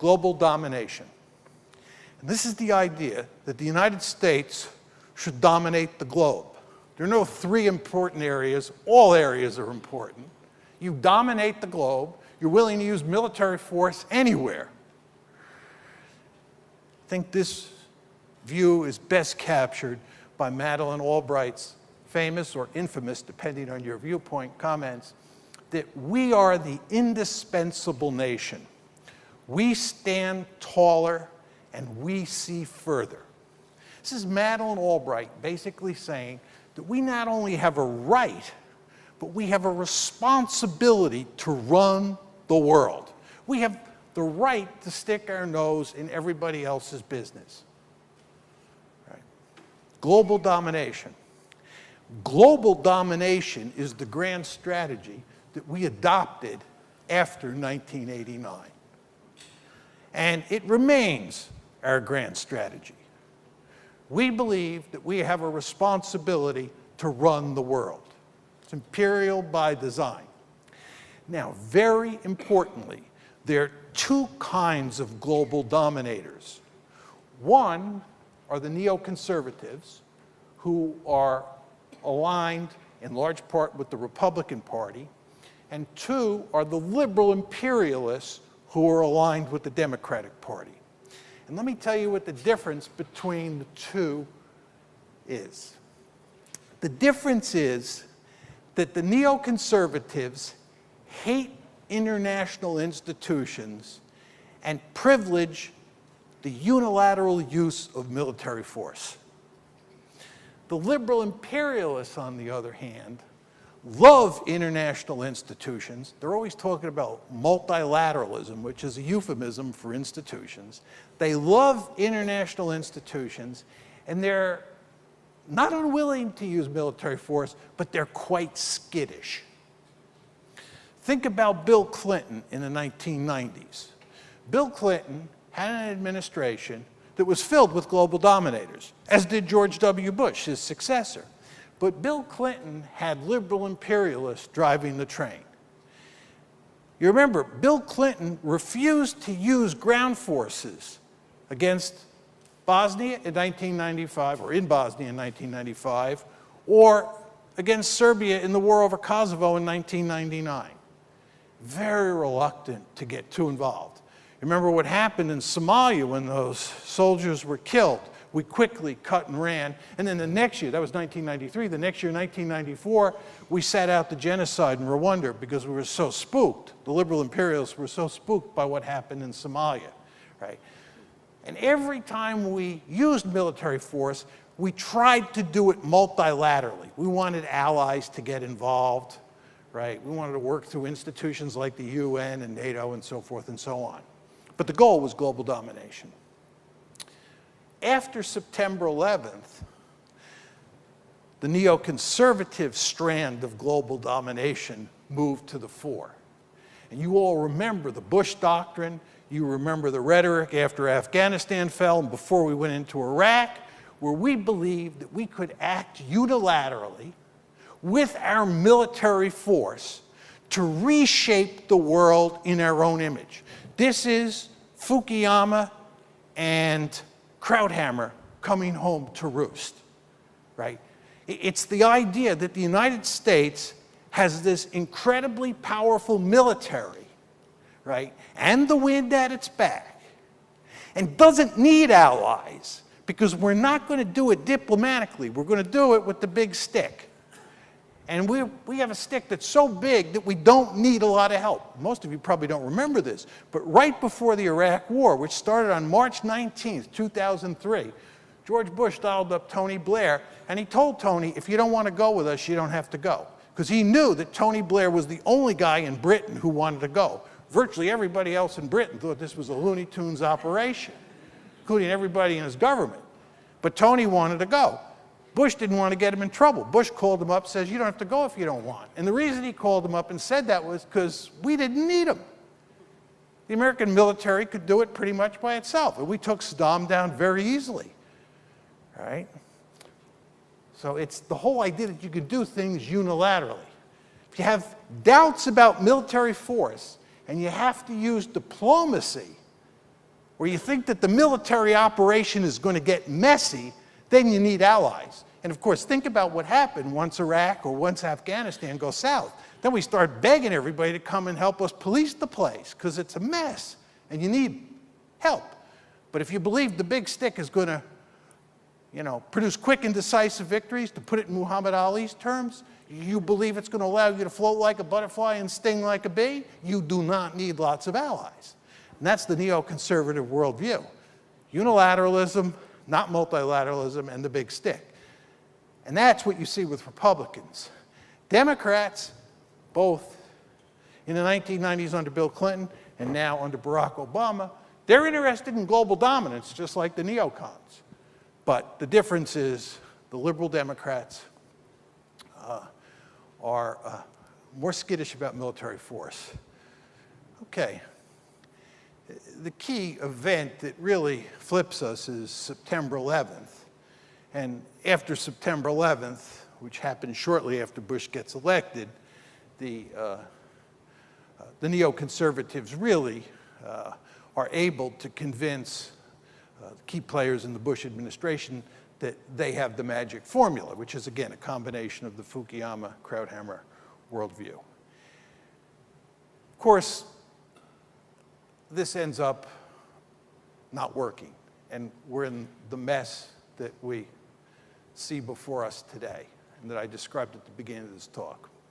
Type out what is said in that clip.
global domination. And this is the idea that the United States should dominate the globe. There are no three important areas. All areas are important. You dominate the globe. You're willing to use military force anywhere. I think this view is best captured by Madeleine Albright's famous or infamous, depending on your viewpoint, comments that we are the indispensable nation. We stand taller and we see further. This is Madeleine Albright basically saying that we not only have a right, but we have a responsibility to run the world. We have the right to stick our nose in everybody else's business. Right? Global domination. Global domination is the grand strategy that we adopted after 1989. And it remains our grand strategy. We believe that we have a responsibility to run the world. It's imperial by design. Now, very importantly, there are two kinds of global dominators. One are the neoconservatives, who are aligned in large part with the Republican Party, and two are the liberal imperialists who are aligned with the Democratic Party. And let me tell you what the difference between the two is. The difference is that the neoconservatives hate international institutions and privilege the unilateral use of military force. The liberal imperialists, on the other hand, love international institutions. They're always talking about multilateralism, which is a euphemism for institutions. They love international institutions, and they're not unwilling to use military force, but they're quite skittish. Think about Bill Clinton in the 1990s. Bill Clinton had an administration that was filled with global dominators, as did George W. Bush, his successor. But Bill Clinton had liberal imperialists driving the train. You remember, Bill Clinton refused to use ground forces against Bosnia in 1995, or in Bosnia in 1995, or against Serbia in the war over Kosovo in 1999. Very reluctant to get too involved. Remember what happened in Somalia when those soldiers were killed? We quickly cut and ran. And then the next year, that was 1993, the next year, 1994, we sat out the genocide in Rwanda because we were so spooked. The liberal imperialists were so spooked by what happened in Somalia, right? And every time we used military force, we tried to do it multilaterally. We wanted allies to get involved, right? We wanted to work through institutions like the UN and NATO and so forth and so on. But the goal was global domination. After September 11th, the neoconservative strand of global domination moved to the fore. And you all remember the Bush Doctrine. You remember the rhetoric after Afghanistan fell and before we went into Iraq, where we believed that we could act unilaterally with our military force to reshape the world in our own image. This is Fukuyama and Krauthammer coming home to roost, right? It's the idea that the United States has this incredibly powerful military, right, and the wind at its back, and doesn't need allies because we're not going to do it diplomatically. We're going to do it with the big stick. And we have a stick that's so big that we don't need a lot of help. Most of you probably don't remember this, but right before the Iraq War, which started on March 19th, 2003, George Bush dialed up Tony Blair, and he told Tony, if you don't want to go with us, you don't have to go. Because he knew that Tony Blair was the only guy in Britain who wanted to go. Virtually everybody else in Britain thought this was a Looney Tunes operation, including everybody in his government. But Tony wanted to go. Bush didn't want to get him in trouble. Bush called him up, says, you don't have to go if you don't want. And the reason he called him up and said that was because we didn't need him. The American military could do it pretty much by itself. And we took Saddam down very easily, right? So it's the whole idea that you can do things unilaterally. If you have doubts about military force and you have to use diplomacy or you think that the military operation is going to get messy, then you need allies. And of course, think about what happened once Iraq or once Afghanistan goes south. Then we start begging everybody to come and help us police the place because it's a mess and you need help. But if you believe the big stick is going to, produce quick and decisive victories, to put it in Muhammad Ali's terms, you believe it's going to allow you to float like a butterfly and sting like a bee, you do not need lots of allies. And that's the neoconservative worldview. Unilateralism, not multilateralism, and the big stick. And that's what you see with Republicans. Democrats, both in the 1990s under Bill Clinton and now under Barack Obama, they're interested in global dominance, just like the neocons. But the difference is the liberal Democrats are more skittish about military force. Okay. The key event that really flips us is September 11th. And after September 11th, which happened shortly after Bush gets elected, the neoconservatives really are able to convince key players in the Bush administration that they have the magic formula, which is, again, a combination of the Fukuyama-Krauthammer worldview. Of course, this ends up not working, and we're in the mess that we see before us today and that I described at the beginning of this talk.